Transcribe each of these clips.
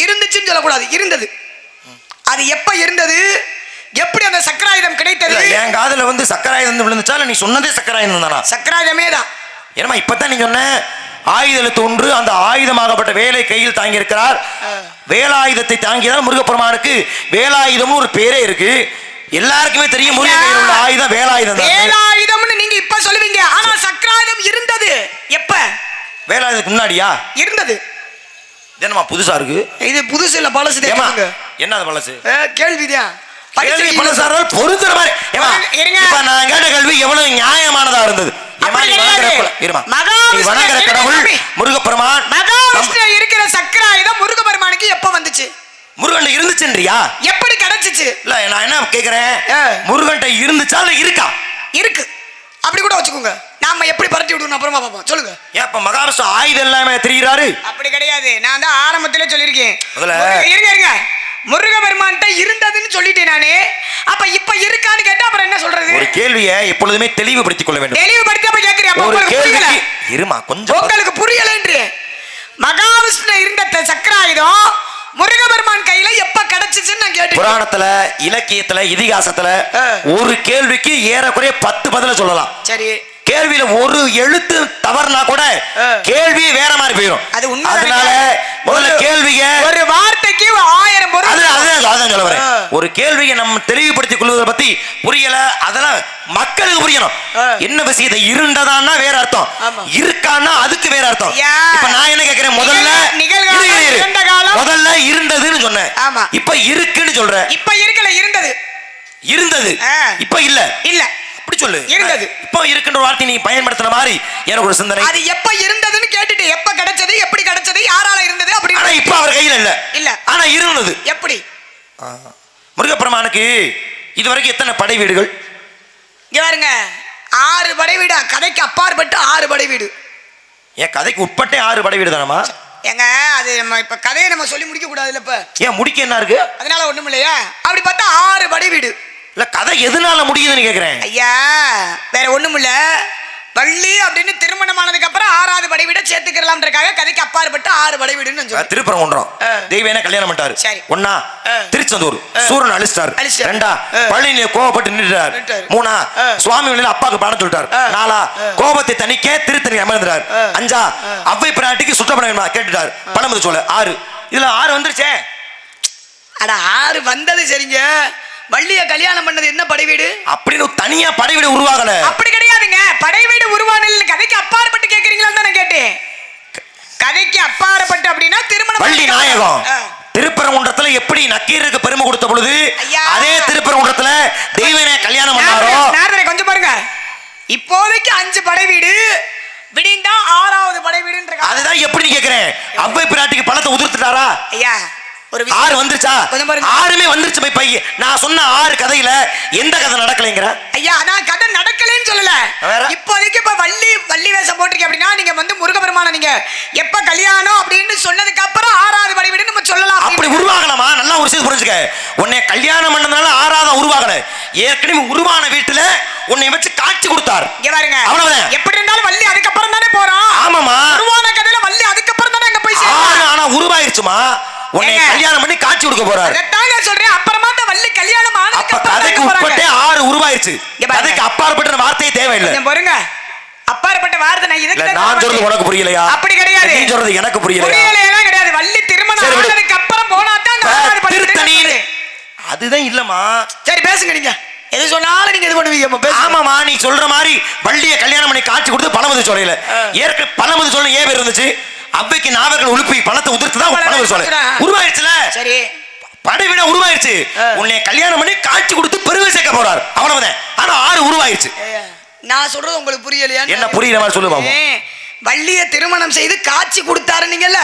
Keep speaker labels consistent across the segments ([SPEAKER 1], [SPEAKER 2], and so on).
[SPEAKER 1] இருந்துச்சுன்னு சொல்லக்கூடாது, இருந்தது. அது எப்ப இருந்தது, எப்படி அந்த சக்கராயுதம் கிடைத்தது?
[SPEAKER 2] என் காதுல வந்து சக்கராயுதம் விழுந்துச்சா இல்ல நீ சொன்னதே சக்கராயுதம் தானா?
[SPEAKER 1] சக்கராயுதமே தான்.
[SPEAKER 2] ஏன்னா இப்பதான் நீ சொன்ன ஆயுதத்தில் ஒன்று, அந்த ஆயுதமாகப்பட்ட வேலை கையில் தாங்கி இருக்கிறார். வேலாயுதத்தை தாங்கியதால் முருகப்பெருமானுக்கு வேலாயுதம் ஒரு பேரே இருக்கு. எல்லாருக்குமே தெரியும் முருகன் கையில் உள்ள ஆயுதம் வேலாயுதம்.
[SPEAKER 1] வேலாயுதம்னு நீங்க இப்ப சொல்லுவீங்க, ஆனா சக்கராயுதம் இருந்தது எப்ப?
[SPEAKER 2] வேலாயுதத்துக்கு முன்னாடியா
[SPEAKER 1] இருந்தது?
[SPEAKER 2] என்னமா புதுசா இருக்கு? இது
[SPEAKER 1] புதுசு இல்ல, பழசு.
[SPEAKER 2] என்ன அது பழசு?
[SPEAKER 1] கேள்விதான்.
[SPEAKER 2] பொருந்துற மாதிரி நான் கேட்ட கேள்வி எவ்வளவு நியாயமானதா இருந்தது. முருகப்பெருமான்
[SPEAKER 1] இருக்கிற சக்கராயுதம் முருகப்பெருமானுக்கு எப்ப வந்துச்சு?
[SPEAKER 2] முருகன் இருந்துச்சுன்றியா?
[SPEAKER 1] எப்படி கிடைச்சிச்சு?
[SPEAKER 2] இல்ல நான் என்ன கேக்குறேன், முருகன் இருந்துச்சா இல்ல இருக்கா?
[SPEAKER 1] இருக்கு, அப்படி கூட வச்சுக்கோங்க. நாம எப்படி பரட்டி விடுவோம் அப்புறமா பாப்போம். சொல்லுங்க.
[SPEAKER 2] ஏப்ப மகாவிஷ்ணு ஆயுதம் எல்லாமே தெரியுறாரு?
[SPEAKER 1] அப்படி கிடையாது, நான் தான் ஆரம்பத்திலே சொல்லியிருக்கேன். இருங்க, முருகப்பெருமான்ட்ட இருந்ததுன்னு சொல்லிட்டேன் நானே. அப்ப இப்ப இருக்கான்னு கேட்டா அப்புறம் என்ன சொல்றது?
[SPEAKER 2] ஒரு கேள்வியை எப்பொழுதுமே தெளிவுபடுத்திக் கொள்ள வேண்டும்.
[SPEAKER 1] தெளிவுபடுத்தி அப்ப கேக்குறீங்க,
[SPEAKER 2] இருமா கொஞ்சம்
[SPEAKER 1] உங்களுக்கு புரியலன்றே. மகாவிஷ்ணு இருந்த சக்கராயுதம் முருகப்பெருமான் கையில எப்ப கிடைச்சிச்சுன்னு நான் கேட்டேன்.
[SPEAKER 2] புராணத்துல, இலக்கியத்துல, இதிகாசத்துல ஒரு கேள்விக்கு ஏறக்குறைய 10 பதில சொல்லலாம்.
[SPEAKER 1] சரி,
[SPEAKER 2] கேள்வியில ஒரு எழுத்து தவறுனா கூட கேள்வி வேற மாதிரி போயிடும்.
[SPEAKER 1] அது உண்மை.
[SPEAKER 2] அதனால முதல்ல கேள்விய
[SPEAKER 1] ஒரு வார்த்தைக்கு 1000 பொருள்.
[SPEAKER 2] அதான் சொல்ல வரேன். ஒரு கேள்வியை நம்ம தெளிவுபடுத்திக் கொள்வதை பத்தி புரியல, அதெல்லாம் மக்களுக்கு புரியணும். என்ன விஷயத்தை இருண்டதான்னா வேற அர்த்தம், இருக்கான்னா அதுக்கு வேற அர்த்தம். இப்ப நான் என்ன கேக்குறேன், முதல்ல இருந்ததுன்னு சொன்னேன், இப்ப இருக்குன்னு சொல்றேன்.
[SPEAKER 1] இப்ப இருக்கல, இருந்தது.
[SPEAKER 2] இருந்தது இப்ப இல்ல.
[SPEAKER 1] இல்ல
[SPEAKER 2] அப்படி சொல்லு.
[SPEAKER 1] இருந்தது
[SPEAKER 2] இப்ப இருக்குன்ற வார்த்தை நீ பயன்படுத்துற மாதிரி எனக்கு ஒரு சிந்தனை.
[SPEAKER 1] அது எப்ப இருந்ததுன்னு கேட்டுட்டு எப்ப கிடைச்சது, எப்படி கிடைச்சது, யாரால இருந்தது அப்படி.
[SPEAKER 2] ஆனா இப்ப அவர் கையில இல்ல.
[SPEAKER 1] இல்ல,
[SPEAKER 2] ஆனா இருந்தது.
[SPEAKER 1] எப்படி?
[SPEAKER 2] முருகப்பெருமானுக்கு இதுவரைக்கும் எத்தனை படை வீடுகள்?
[SPEAKER 1] இங்க பாருங்க, 6 படை வீடு. கதைக்கு அப்பாற்பட்டு 6 படை வீடு.
[SPEAKER 2] ஏன் கதைக்கு உட்பட்டே 6 படை வீடு தானமா?
[SPEAKER 1] ஏங்க அது நம்ம இப்ப கதையை நம்ம சொல்லி முடிக்க கூடாதுல்ல. இப்ப
[SPEAKER 2] ஏன் முடிக்க என்ன இருக்கு?
[SPEAKER 1] அதனால ஒண்ணும் இல்லையா? அப்படி பார்த்தா 6 படை வீடு.
[SPEAKER 2] இல்ல கதை எதனால முடியுதுன்னு கேக்குறேன்.
[SPEAKER 1] ஐயா வேற ஒண்ணும் இல்ல, வள்ளி அப்படின்னு திருமணமானதுக்கு அப்புறம் 6வது படை வீட சேர்த்துக்கலாம்ன்றக்காக கதைக்கு அப்பாற்பட்டு 6 படை வீடுன்னு சொல்றேன்.
[SPEAKER 2] திருப்பரங்குன்றம் தெய்வேன கல்யாணம் பண்ணிட்டாரு. ஒண்ணா திருச்செந்தூர் சூரன் அழிச்சிட்டாரு. 2 பழனியில கோபப்பட்டு நின்றுட்டார். 3 சுவாமி வழியில அப்பாவுக்கு பாடம் சொல்லிட்டார். 4 கோபத்தை தணிக்க திருத்தணி அமர்ந்தார். 5 அவ்வை பிராட்டிக்கு சுற்றப்பட கேட்டுட்டார். பழமுது சொல்ல 6. இதுல 6 வந்துருச்சே.
[SPEAKER 1] அட 6 வந்தது சரிங்க, வள்ளிய கல்யாணம் பண்ணது என்ன படை வீடு?
[SPEAKER 2] அப்படின்னு தனியா படை வீடு உருவாகல.
[SPEAKER 1] அப்படி கிடையாதுங்க, படை வீடு உருவானது கதைக்கு அப்பாற்பட்டு கேக்குறீங்களா தான் நான் கேட்டேன். கதைக்கு அப்பாற்பட்டு அப்படின்னா திருமணம்.
[SPEAKER 2] வள்ளி நாயகம் திருப்பரங்குன்றத்துல எப்படி நக்கீருக்கு பெருமை கொடுத்த பொழுது அதே திருப்பரங்குன்றத்துல தெய்வனே கல்யாணம் பண்ணாரோ.
[SPEAKER 1] கொஞ்சம் பாருங்க, இப்போதைக்கு 5 படை வீடு, விடிந்தா 6வது படை வீடுன்ற.
[SPEAKER 2] அதுதான் எப்படி கேக்குறேன், அவ்வை பிராட்டிக்கு பணத்தை உதிர்த்துட்டாரா?
[SPEAKER 1] ஐயா ஒரு
[SPEAKER 2] 6 வந்துருச்சா? 6மே வந்துருச்சு. பைய நான் சொன்ன 6 கதையில எந்த கதை நடக்கலைங்கிற? ஐயா
[SPEAKER 1] நான் கதை நடக்கலைன்னு சொல்லல. இப்போதைக்கு இப்ப வள்ளி வேஷம் போட்டிருக்கீங்க அப்படின்னா நீங்க வந்து முருகப்பெருமான நீங்க எப்ப கல்யாணம் அப்படின்னு சொன்னதுக்கு அப்புறம் 6வது படை வீடு நம்ம சொல்லலாம்.
[SPEAKER 2] அப்படி உருவாகலாமா? நல்லா ஒரு விஷயம் புரிஞ்சுக்க, உன்னை கல்யாணம் பண்ணதுனால 6வது உருவாகல, ஏற்கனவே உருவான வீட்டுல உன்னை வச்சு காட்சி கொடுத்தார்.
[SPEAKER 1] இங்க பாருங்க, அவ்வளவுதான். எப்படி இருந்தாலும் வள்ளி அதுக்கப்புறம் தானே போறோம்.
[SPEAKER 2] ஆமாமா,
[SPEAKER 1] உருவான கதையில வள்ளி அதுக்கப்புறம் தானே அங்க போய் சேரும்.
[SPEAKER 2] ஆனா உருவாயிருச்சுமா, உன்னை கல்யாணம் பண்ணி காட்சி கொடுக்க போறாரு.
[SPEAKER 1] அதான் சொல்றேன், அப்புறமா தான் வள்ளி கல்யாணம் ஆனதுக்கு அப்புறம் கதைக்கு
[SPEAKER 2] உட்பட்டே 6 உருவாயிருச்சு. கதைக்கு அப்பாற்பட்ட வார்த்தையே தேவையில்லை.
[SPEAKER 1] பாருங்க, அப்பாற்பட்ட வார்த்தை நான் இதுக்கு
[SPEAKER 2] நான் சொல்றது உனக்கு புரியலையா?
[SPEAKER 1] அப்படி கிடையாது,
[SPEAKER 2] நீ சொல்றது எனக்கு புரியலையா?
[SPEAKER 1] புரியலையா கிடையாது. வள்ளி திருமணம் ஆனதுக்கு அப்புறம் போனா தான்
[SPEAKER 2] திருத்தணி. அதுதான் இல்லமா.
[SPEAKER 1] சரி பேசுங்க, நீங்க எது சொன்னாலும் நீங்க இது பண்ணுவீங்க.
[SPEAKER 2] ஆமாமா, நீ சொல்ற மாதிரி வள்ளிய கல்யாணம் பண்ணி காட்சி கொடுத்து பணமது சொல்லையில ஏற்கனவே பணமது சொல்ல ஏன் பேர் இருந்துச்சு? அவ்வைக்கு நாவர்கள் உழுப்பி பணத்தை உதிர்த்துதான் பணமது சொல்ல உருவாயிருச்சுல. சரி, படைவிட உருவாயிருச்சு. உன்னை கல்யாணம் பண்ணி காட்சி கொடுத்து பெருமை சேர்க்க போறார், அவ்வளவுதான். ஆனா 6 உருவாயிருச்சு. நான் சொல்றது உங்களுக்கு புரியலையா? என்ன புரியுற மாதிரி சொல்லு பாப்போம். வள்ளிய திருமணம் செய்து காட்சி கொடுத்தாரு நீங்கல்ல,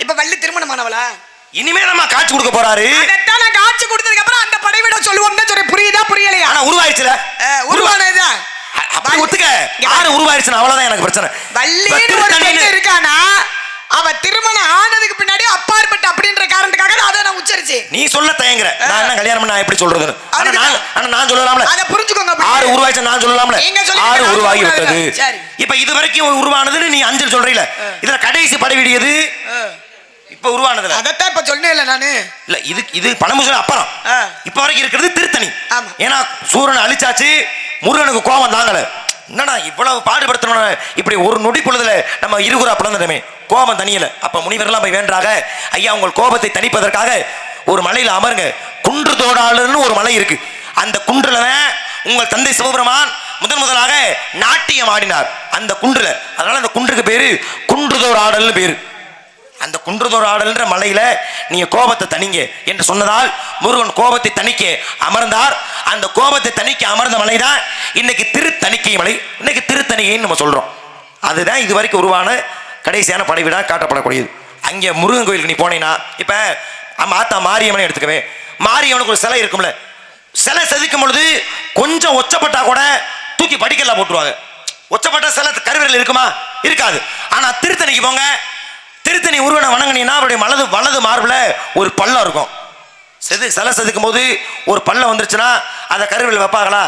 [SPEAKER 2] இப்ப வள்ளி திருமணம் ஆனவளா? இனிமே நம்ம காட்சி கொடுக்க போறாரு. அதத்தான் நான் காட்சி கொடுத்ததுக்கு அப்புறம் அந்த படைவிட சொல்லுவோம் தான் சொல்றேன். புரியுதா புரியலையா? ஆனா உருவாயிருச்சுல, உருவானதா அப்படி ஒத்துக்க. 6 உருவாயிருச்சுனா அவ்வளவுதான் எனக்கு பிரச்சனை. வள்ளின்னு ஒரு பெண் இருக்கானா, அவ திருமணம் ஆனதுக்கு பின்னாடி அப்பாற்பட்ட அப்படின்ற காரணத்துக்காக அதை நான் உச்சரிச்சு நீ சொல்ல தயங்குற. நான் என்ன கல்யாணம் பண்ண எப்படி சொல்றது? ஆனா நான் சொல்லலாம்ல, அதை புரிஞ்சுக்கோங்க. 6 உருவாயிச்சு நான் சொல்லலாம்ல, 6 உருவாகி விட்டது. இப்ப இது வரைக்கும் உருவானதுன்னு நீ 5 சொல்றீல, இதுல கடைசி படை வீடு எது? இப்ப உருவானதுல
[SPEAKER 1] அதத்தான் இப்ப சொன்னேன் இல்ல நானு.
[SPEAKER 2] இல்ல இது பணமுதல் அப்புறம் இப்ப வரைக்கும் இருக்கிறது திருத்தணி. ஏன்னா சூரனை அழிச்சாச்சு, முருகனுக்கு கோபம் தாங்கல. என்னடா இவ்வளவு பாடுபடுத்தணும், இப்படி ஒரு நொடி பொழுதுல நம்ம இருகுறா பிளந்துட்டமே, கோபம் தனியல. அப்ப முனிவர்கள்லாம் போய் வேண்டாக, ஐயா உங்கள் கோபத்தை தணிப்பதற்காக ஒரு மலையில அமருங்க. குன்று தோடாளுன்னு ஒரு மலை இருக்கு. அந்த குன்றுல உங்கள் தந்தை சிவபெருமான் முதலாக நாட்டியம் ஆடினார் அந்த குன்றுல. அதனால அந்த குன்றுக்கு பேரு குன்றுதோர் ஆடல்னு பேரு. அந்த குன்றுதோர் ஆடல்ன்ற மலையில நீங்க கோபத்தை தணிங்க என்று சொன்னதால் முருகன் கோபத்தை தணிக்க அமர்ந்தார். அந்த கோபத்தை தணிக்க அமர்ந்த மலைதான் இன்னைக்கு திருத்தணிக்கை மலை. இன்னைக்கு திருத்தணிக்கைன்னு நம்ம சொல்றோம். அதுதான் இது வரைக்கும் உருவான கடைசியான படைவிடா காட்டப்படக்கூடியது. அங்கே முருகன் கோயிலுக்கு நீ போனீங்கன்னா, இப்ப ஆத்தா மாரியம்மனை எடுத்துக்கவே, மாரியம்மனுக்கு ஒரு சிலை இருக்கும்ல, சிலை செதுக்கும் பொழுது கொஞ்சம் ஒச்சப்பட்டா கூட தூக்கி படிக்கல போட்டுருவாங்க. ஒச்சப்பட்ட சிலை கருவிரல் இருக்குமா? இருக்காது. ஆனா திருத்தணிக்கு போங்க, திருத்தணி முருகனை வணங்கினீங்கன்னா அவருடைய வலது மார்புல ஒரு பள்ளம் இருக்கும். சிலை செதுக்கும் போது ஒரு பள்ளம் வந்துருச்சுன்னா அதை கருவிரல் வைப்பாங்களா?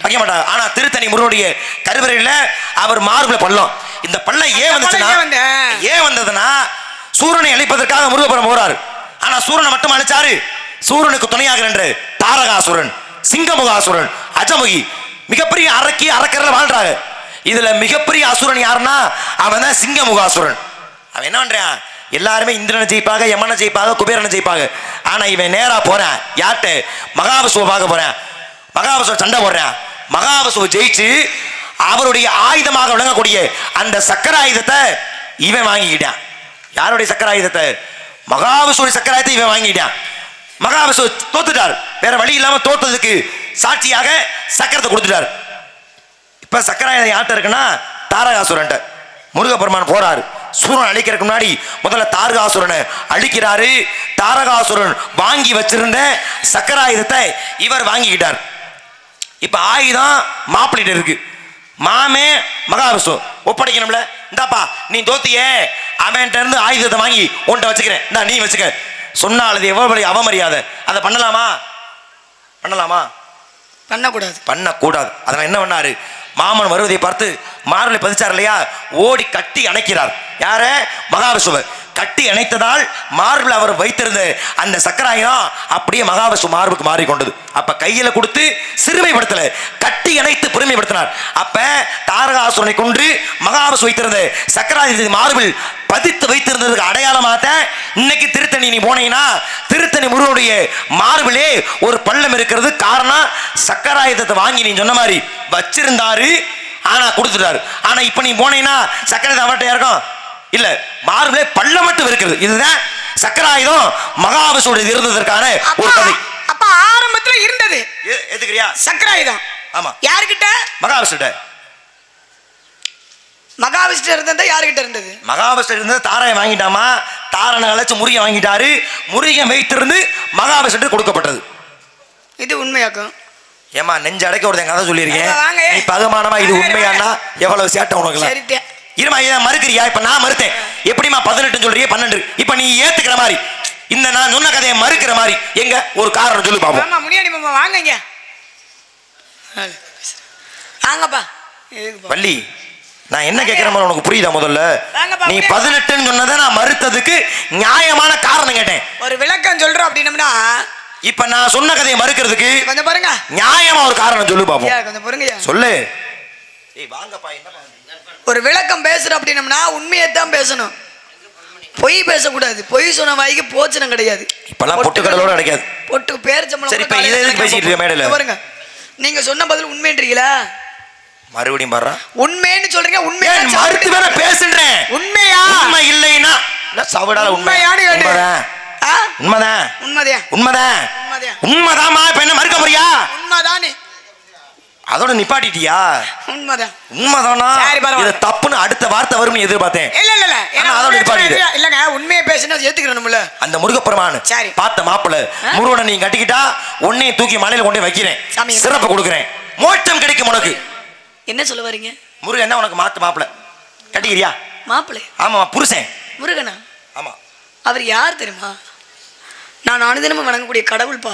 [SPEAKER 2] வைக்க மாட்டாங்க. ஆனா திருத்தணி முருகனுடைய கருவிரல்ல அவர் மார்புல பள்ளம். இந்த பள்ளம் ஏன் வந்ததுன்னா சூரனை அழிப்பதற்காக முருகபுரம் போறாரு. ஆனா சூரனை மட்டும் அழிச்சாரு, சூரனுக்கு துணையாக நின்று தாரகாசுரன், சிங்கமுகாசுரன், அஜமுகி மிகப்பெரிய அரக்கரில் வாழ்றாங்க. இதுல மிகப்பெரிய அசுரன் யாருன்னா அவன் தான் சிங்கமுகாசுரன். அவன் என்ன பண்றான்? எல்லாருமே இந்திரனை ஜெயிப்பாங்க, யமனை ஜெயிப்பாங்க, குபேரனை ஜெயிப்பாங்க. ஆனா இவன் நேரா போறான், யார்கிட்ட? மகாவிஷ்ணுவை பார்க்க போறான். மகாவிஷ்ணுவை சண்டை போடுறான். மகாவிஷ்ணுவை ஜெயிச்சு அவருடைய ஆயுதமாக விளங்கக்கூடிய அந்த சக்கராயுதத்தை இவன் வாங்கிக்கிட்டான். யாருடைய சக்கராயுதத்தை? மகாவிஷ்ணுடைய சக்கராயுதத்தை இவன் வாங்கிட்டான். மகாவிஷ்ணு தோத்துட்டார். வேற வழி இல்லாம தோத்ததுக்கு சாட்சியாக சக்கரத்தை கொடுத்துட்டார். இப்ப சக்கராயுதம் யார்கிட்ட இருக்குன்னா தாரகாசுரன். முருகப்பெருமான் போறாரு. சூரன் அழிக்கிறதுக்கு முன்னாடி முதல்ல தாரகாசுரனை அழிக்கிறாரு. தாரகாசுரன் வாங்கி வச்சிருந்த சக்கராயுதத்தை இவர் வாங்கிக்கிட்டார். இப்ப ஆயுதம் மாப்பிள்ளைகிட்ட இருக்கு. மாமே மகாவிஷ்ணு ஒப்படைக்கணும்ல. இந்தாப்பா நீ தோத்தியே, அவன்கிட்ட இருந்து ஆயுதத்தை வாங்கி உன்கிட்ட வச்சுக்கிறேன், இந்தா நீ வச்சுக்க சொன்னால் அது எவ்வளவு அவமரியாதை. அதை பண்ணலாமா? பண்ணக்கூடாது. அதனால என்ன பண்ணாரு? மாமன் வருவதை பார்த்து மார்பலை பதிச்சார் இல்லையா, ஓடி கட்டி அணைக்கிறார். யார? மகாவிஷ்ணுவை கட்டி அணைத்ததால் மார்பில் அவர் வைத்திருந்த அந்த சக்கராயம் அப்படியே மகாவிஷ்ணு மார்புக்கு மாறிக்கொண்டது. அப்ப கையில கொடுத்து சிறுமைப்படுத்தல, கட்டி அணைத்து பெருமைப்படுத்தினார். அப்ப தாரகாசுரனை கொன்று மகாவிஷ்ணு வைத்திருந்த சக்கராயுதத்தை மார்பில் பதித்து வைத்திருந்ததுக்கு அடையாளமாக இன்னைக்கு திருத்தணி நீ போனீங்கன்னா திருத்தணி முருகனுடைய மார்பிலே ஒரு பள்ளம் இருக்கிறது. காரணம் சக்கராயுதத்தை வாங்கி நீ சொன்ன மாதிரி வச்சிருந்தாரு, ஆனா கொடுத்துட்டாரு. ஆனா இப்ப நீ போனீங்கன்னா சக்கராயுதம் அவர்கிட்ட இருக்கும் இல்ல, மார்பிலே பள்ளம் மட்டும் இருக்கிறது. இதுதான் சக்கராயுதம் மகாவிஷ்ணுடைய இருந்ததற்கான ஒரு கதை.
[SPEAKER 1] அப்ப ஆரம்பத்துல இருந்தது
[SPEAKER 2] எதுக்குறியா
[SPEAKER 1] சக்கராயுதம்? ஆமா. யாருக்கிட்ட? மகாவிஷ்ணுட்ட. மகாவிஷ்ணு இருந்தது யாருக்கிட்ட இருந்தது? மகாவிஷ்ணு இருந்தது தாரையை வாங்கிட்டாமா, தாரனை அழைச்சு முருகன் வாங்கிட்டாரு. முருகன் வைத்திருந்து மகாவிஷ்ணு கொடுக்கப்பட்டது. இது உண்மையாக்கும். ஏமா நெஞ்ச அடைக்க ஒரு கதை சொல்லியிருக்கேன், நீ பகமானமா இது உண்மையானா எவ்வளவு சேட்டை உனக்கு இருமா. மறுக்கிறியா? இப்ப நான் மறுத்தேன். எப்படிமா 18 சொல்றியே 12? இப்ப நீ ஏத்துக்கிற மாதிரி இந்த நான் சொன்ன கதையை மறுக்கிற மாதிரி எங்க ஒரு காரணம் சொல்லு பாப்போம். ஆமா முனியாண்டி மாமா வாங்கங்க. வாங்கப்பா. வள்ளி நான் என்ன கேட்கிறேன் உனக்கு புரியுதா? முதல்ல நீ 18 சொன்னதை நான் மறுத்ததுக்கு நியாயமான காரணம் கேட்டேன். ஒரு விளக்கம் சொல்றோம் அப்படின்னம்னா இப்ப நான் சொன்ன கதையை மறுக்கிறதுக்கு கொஞ்சம் பாருங்க, நியாயமா ஒரு காரணம் சொல்லு பாப்போம். கொஞ்சம் பாருங்க, சொல்லு. ஒரு விளக்கம் பேசுற அப்படின்னம்னா உண்மையை தான் பேசணும், பொய் பேசக்கூடாது. பொய் சொன்ன வாய்க்கு போச்சனம் கிடையாது. இப்பெல்லாம் பொட்டுக்கடலோட கிடைக்காது. பொட்டு பேர் சம்பளம். சரி, இப்ப இதை எதுக்கு பேசிட்டு இருக்க மேடையில? பாருங்க, நீங்க சொன்ன பதில் உண்மைன்றீங்களா? மறுபடியும் பாரு, உண்மைன்னு சொல்றீங்க. உண்மையா மறுத்து வேற பேசுறேன். உண்மையா? உண்மை இல்லைன்னா சவடால உண்மையானு உண்மைதான். உண்மைதாமா. இப்ப என்ன மறுக்க போறியா? உண்மைதானே. அதோட நிப்பாட்டிட்டியா? உண்மைதானா? இது தப்புன்னு அடுத்த வார்த்தை வரும்னு எதிர்பார்த்தேன். அதோட நிப்பாட்டிட்டு இல்லங்க, உண்மையை பேசினா ஏத்துக்கணும்ல. அந்த முருகப்பெருமான் பார்த்த மாப்பிள்ள முருகனை நீ கட்டிக்கிட்டா உன்னையும் தூக்கி மலையில கொண்டு வைக்கிறேன், சிறப்பு கொடுக்குறேன், மோட்சம் கிடைக்கும் உனக்கு. என்ன சொல்ல வரீங்க? முருகன் என்ன உனக்கு மாத்து மாப்பிள்ள கட்டிக்கிறியா? மாப்பிள்ளை? ஆமா, புருஷன் முருகனா? ஆமா. அவர் யார் தெரியுமா? நான் அனுதினமும் வணங்கக்கூடிய கடவுள்பா.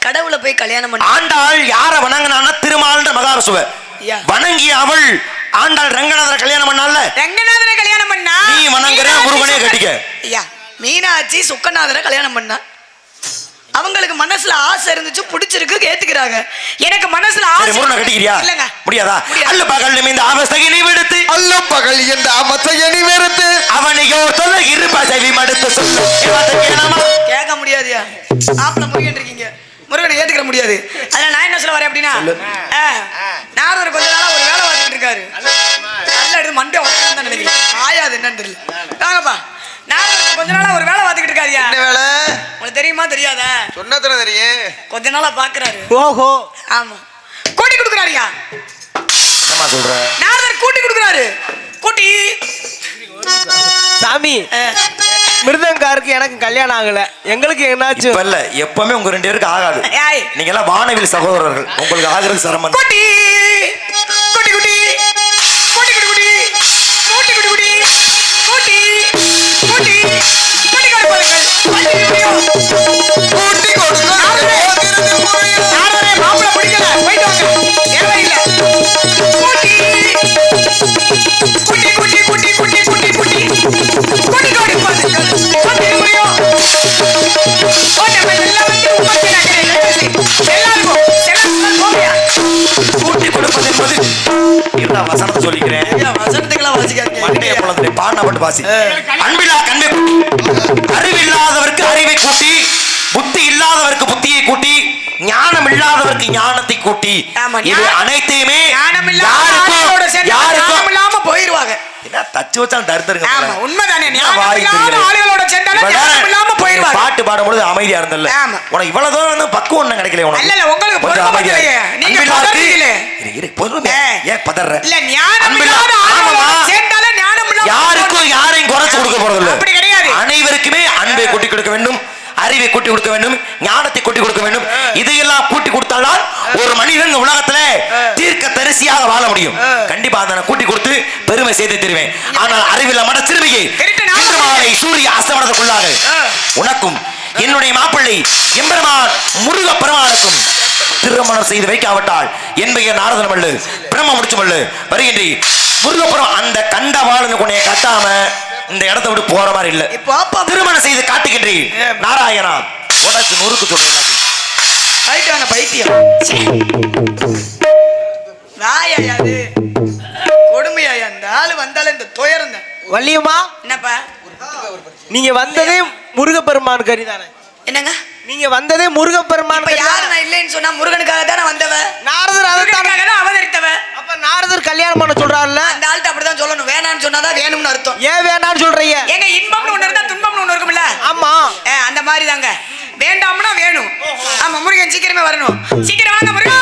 [SPEAKER 1] கடவுளை போய் கல்யாணம் பண்ண ஆண்டாள் யார வணங்கினா திருமால்ன்ற மகாவிஷ்ணுவை வணங்கி அவள் ஆண்டாள் ரங்கநாதரை கல்யாணம் பண்ணால. ரங்கநாதரை கல்யாணம் பண்ணா நீ
[SPEAKER 2] நீ வணங்குற முருகனே கட்டிக்க.
[SPEAKER 3] ஐயா மீனாட்சி சுக்கநாதரை கல்யாணம் பண்ணா அவங்களுக்கு மனசுல ஆசை இருந்துச்சு, பிடிச்சிருக்கு, ஏத்துக்கிறாங்க. எனக்கு மனசுல ஆசை
[SPEAKER 2] முருகனை கட்டிக்கிறியா?
[SPEAKER 3] இல்லங்க
[SPEAKER 2] முடியாதா? அல்ல பகல் இந்த அவஸ்தையை நீ விடுத்து
[SPEAKER 1] அல்ல பகல் என்ற அவத்தையை நீ வெறுத்து
[SPEAKER 2] அவனையோ சொல்ல இருப்பா செவி மடுத்து சொல்லு.
[SPEAKER 3] கேட்க முடியாதியா? ஆப்பிள முருகன் இருக்கீங்க, முருகனை ஏத்துக்கிற முடியாது. அதனால நான் என்ன சொல்ல வரேன் அப்படின்னா, நாரதர் கொஞ்ச நாளா ஒரு வேலை பார்த்துட்டு இருக்காரு. நல்ல எடுத்து மண்டே உடனே தான் நினைக்கிறேன். ஆயாது என்னன்னு தெரியல. வாங்கப்பா. நாரதர் கொஞ்ச நாளா ஒரு வேலை பார்த்துக்கிட்டு இருக்காருயா.
[SPEAKER 1] என்ன வேலை?
[SPEAKER 3] உங்களுக்கு தெரியுமா தெரியாதா?
[SPEAKER 1] சொன்னதுல தெரியும்.
[SPEAKER 3] கொஞ்ச நாளா பாக்குறாரு.
[SPEAKER 4] ஓஹோ.
[SPEAKER 3] ஆமா. கூட்டி கொடுக்குறாருயா.
[SPEAKER 2] என்னமா சொல்ற?
[SPEAKER 3] நாரதர் கூட்டி கொடுக்குறாரு. கூட்டி
[SPEAKER 4] சாமி, மிருதங்காருக்கு எனக்கு கல்யாணம் ஆகல, எங்களுக்கு என்னாச்சு?
[SPEAKER 2] இல்ல எப்பவுமே உங்க 2 பேருக்கு ஆகாது.
[SPEAKER 3] ஏய்
[SPEAKER 2] நீங்க எல்லாம் வானவில் சகோதரர்கள், உங்களுக்கு ஆகிறது சிரமம்.
[SPEAKER 3] கூட்டி கூட்டி கூட்டி கூட்டி கூட்டி கூட்டி கூட்டி கூட்டி கூட்டி கூட்டி கூட்டி கூட்டி கொடுப்பார்கள்.
[SPEAKER 1] கூட்டி கொடுங்க.
[SPEAKER 3] நாரதரே மாப்பிள பிடிக்கல, போயிட்டு வாங்க. தேவையில்லை. கூட்டி கூட்டி கூட்டி கூட்டி கூட்டி கூட்டி கூட்டி கூட்டி கொடுப்பார்கள். கூட்டி முடியும். ஓட்ட மெல்ல வந்து உமக்கு நகரே எல்லாரும் செல்லம் போறியா?
[SPEAKER 2] கூட்டி கொடுப்பது என்பது எல்லா வசனத்தை சொல்லிக்கிறேன்.
[SPEAKER 3] வசனத்துக்கெல்லாம் வாசிக்காதீங்க.
[SPEAKER 2] மண்டைய குழந்தை பாடினப்பட்டு வாசி. அன்பில்லா கண்மை, அறிவில்லாதவருக்கு அறிவை கூட்டி, புத்தி இல்லாதவருக்கு புத்தியை கூட்டி, ஞானம் இல்லாதவருக்கு ஞானத்தை கூட்டி,
[SPEAKER 3] ஆமா,
[SPEAKER 2] இது அனைத்தையுமே
[SPEAKER 3] ஞானம் இல்லாம இல்லாம போயிருவாங்க.
[SPEAKER 2] என்ன தச்சு வச்சாலும் தருத்தருங்க.
[SPEAKER 3] ஆமா உண்மைதானே. ஞானம் இல்லாத ஆளுகளோட சேர்ந்தாலும் ஞானம் இல்லாம போயிருவாங்க.
[SPEAKER 2] பாட்டு பாடும்போது அமைதியா இருந்தல்ல.
[SPEAKER 3] ஆமா.
[SPEAKER 2] உனக்கு இவ்வளவு தூரம் பக்குவம் ஒண்ணும் கிடைக்கல உனக்கு.
[SPEAKER 3] இல்ல உங்களுக்கு
[SPEAKER 2] கொஞ்சம்
[SPEAKER 3] பொறுமை
[SPEAKER 2] அமைதியா
[SPEAKER 3] இல்லையே. நீங்க
[SPEAKER 2] அன்பில்லாதவருக்கு-
[SPEAKER 3] பதறீங்களே.
[SPEAKER 2] இரு பொறுமை. ஏன் பதற?
[SPEAKER 3] இல்ல ஞானம்
[SPEAKER 2] அன்பில்லா-
[SPEAKER 3] இல்லாத ஆளுகளோட
[SPEAKER 2] ஆமாமா.
[SPEAKER 3] சேர்ந்தாலும் ஞானம் இல்லாம
[SPEAKER 2] யாருக்கும் யாரையும் குறைச்சு கொடுக்க போறது இல்ல.
[SPEAKER 3] அப்படி கிடையாது.
[SPEAKER 2] அனைவருக்குமே அன்பை கூட்டி கொடுக்க வேண்டும், அறிவை கூட்டி கொடுக்க வேண்டும், ஞானத்தை கூட்டி கொடுக்க வேண்டும். இதையெல்லாம் கூட்டி கொடுத்தால்தான் ஒரு மனிதன் இந்த உலகத்துல தீர்க்க தரிசியாக வாழ முடியும். கண்டிப்பா அதை நான் கூட்டி கொடுத்து பெருமை செய்து தருவேன். ஆனால் அறிவில்ல மட சிறுமியை இன்று மாலை சூரிய அஸ்தமனத்துக்குள்ளாக உனக்கும் என்னுடைய மாப்பிள்ளை எம்பெருமான் முருக பெருமானுக்கும் திருமணம் செய்து வைக்காவிட்டால் என் பெயர் நாரதனம் அல்ல, பிரம்ம முடிச்சும் அல்ல. வருகின்றேன் முருகப்புறம் அந்த கண்ட வாழ்ந்து கொண்டே கட்டாம இந்த இடத்தை விட்டு போற மாதிரி இல்ல. திருமணம் செய்து காட்டுகின்றேன். நாராயணா உனக்கு நொறுக்கு சொல்றேன்.
[SPEAKER 3] பைத்தியம் வாயா அது கொடுமையா? அந்த ஆளு வந்தாலே இந்த துயரம் தான்.
[SPEAKER 4] வள்ளியம்மா,
[SPEAKER 3] என்னப்பா
[SPEAKER 4] நீங்க வந்ததே முருகப்பெருமான் கரிதானே?
[SPEAKER 3] என்னங்க
[SPEAKER 4] நீங்க வந்ததே முருகப்பெருமான் கரி.
[SPEAKER 3] யாரு நான் இல்லைன்னு சொன்னா முருகனுக்காக தானே வந்தவ.
[SPEAKER 4] நாரதர்
[SPEAKER 3] முருகனுக்காக தான் அவதரித்தவ.
[SPEAKER 4] அப்ப நாரதர் கல்யாணம் பண்ண சொல்றாருல்ல,
[SPEAKER 3] அந்த ஆள்கிட்ட அப்படிதான் சொல்லணும். வேணான்னு சொன்னாதான் வேணும்னு அர்த்தம்.
[SPEAKER 4] ஏன் வேணான்னு சொல்றீங்க?
[SPEAKER 3] எங்க இன்பம்னு ஒண்ணு இருந்தா துன்பம்னு ஒண்ணு இருக்கும்ல.
[SPEAKER 4] ஆமா,
[SPEAKER 3] அந்த மாதிரி தாங்க. வேண்டாம்னா வேணும். ஆமா முருகன் சீக்கிரமே வரணும். சீக்கிரம் வாங்க முருகா.